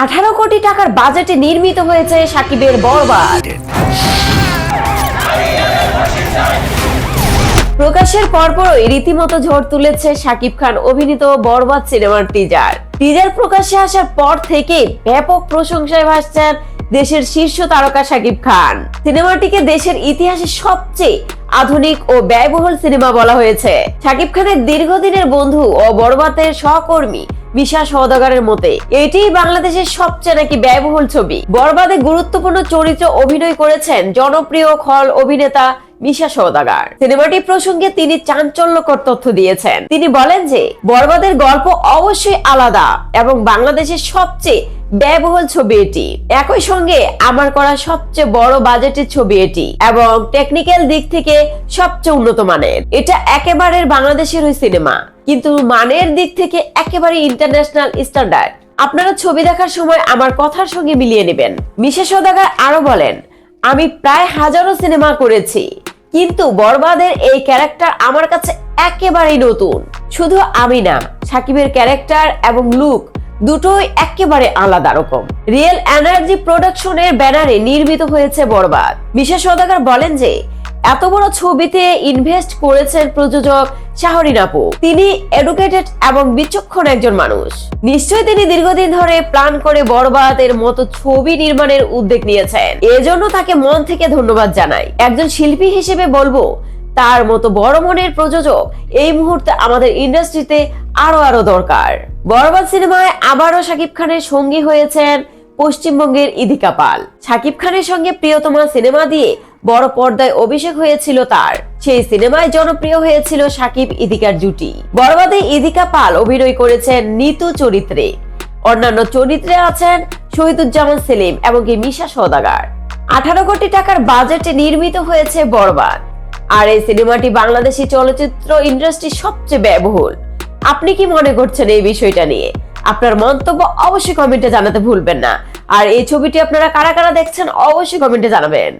18 কোটি টাকার বাজেটে নির্মিত হয়েছে সাকিবের বরবাদ। প্রকাশের পরপরই রীতিমতো ঝড় তুলেছে শাকিব খান অভিনীত বরবাদ সিনেমার টিজার প্রকাশ্যে আসার পর থেকে ব্যাপক প্রশংসায় ভাসছেন দেশের শীর্ষ তারকা শাকিব খান। সিনেমাটিকে দেশের ইতিহাসে সবচেয়ে আধুনিক ও ব্যয়বহুল সিনেমা বলা হয়েছে। শাকিব খানের দীর্ঘদিনের বন্ধু ও বরবাদের সহকর্মী মিশা সওদাগরের মতে এটি বাংলাদেশের সবচেয়ে নাকি ব্যয়বহুল ছবি। বরবাদে গুরুত্বপূর্ণ চরিত্রে অভিনয় করেছেন জনপ্রিয় খল অভিনেতা মিশা সওদাগর। সিনেমাটি প্রসঙ্গে তিনি চাঞ্চল্যকর তথ্য দিয়েছেন। তিনি বলেন যে বরবাদের গল্প অবশ্যই আলাদা এবং বাংলাদেশের সবচেয়ে ব্যয়বহুল ছবি এটি। একই সঙ্গে আমার করা সবচেয়ে বড় বাজেটের ছবি এটি এবং টেকনিক্যাল দিক থেকে সবচেয়ে উন্নত মানের। এটা একেবারে বাংলাদেশের ওই সিনেমা, কিন্তু মানের দিক থেকে একেবারে ইন্টারন্যাশনাল স্ট্যান্ডার্ড। আপনারা ছবি দেখার সময় আমার কথার সঙ্গে মিলিয়ে নেবেন। মিশা সওদাগর আরো বলেন, আমি প্রায় হাজারো সিনেমা করেছি, কিন্তু বরবাদের এই ক্যারেক্টার আমার কাছে একেবারেই নতুন। শুধু আমি না, সাকিবের ক্যারেক্টার এবং লুক দুটোই একেবারে আলাদা রকম। রিয়েল এনার্জি প্রোডাকশনের ব্যানারে নির্মিত হয়েছে বরবাদ। মিশা সওদাগর বলেন যে এত বড় ছবিতে ইনভেস্ট করেছেন প্রযোজক শাহরিন আপু। তিনি এডুকেটেড এবং বিচক্ষণ একজন মানুষ। নিশ্চয়ই তিনি দীর্ঘদিন ধরে প্ল্যান করে বরবাদের মতো ছবি নির্মাণের উদ্যোগ নিয়েছেন। এজন্য তাকে মন থেকে ধন্যবাদ জানাই। একজন শিল্পী হিসেবে বলবো, তার মতো বড় মনের প্রযোজক এই মুহূর্তে আমাদের ইন্ডাস্ট্রিতে আরো দরকার। বরবাদ সিনেমায় আবারও শাকিব খানের সঙ্গী হয়েছেন পশ্চিমবঙ্গের ইদিকা পাল। শাকিব খানের সঙ্গে প্রিয়তমা সিনেমা দিয়ে বড় পর্দায় অভিষেক হয়েছিল তার। সেই সিনেমায় জনপ্রিয় হয়েছিল শাকিব ইদিকার জুটি। বরবাদে ইদিকা পাল অভিনয় করেছেন নিতু চরিত্রে। অন্যান্য চরিত্রে আছেন শহীদুজ্জামান সেলিম এবং মিশা সওদাগর। 18 কোটি টাকার বাজেটে নির্মিত হয়েছে বরবাদ। আর এই সিনেমাটি বাংলাদেশি চলচ্চিত্র ইন্ডাস্ট্রির সবচেয়ে ব্যয়বহুল। আপনি কি মনে করছেন এই বিষয়টা নিয়ে? আপনার মন্তব্য অবশ্যই কমেন্টে জানাতে ভুলবেন না। আর এই ছবিটি আপনারা কারা কারা দেখছেন অবশ্যই কমেন্টে জানাবেন।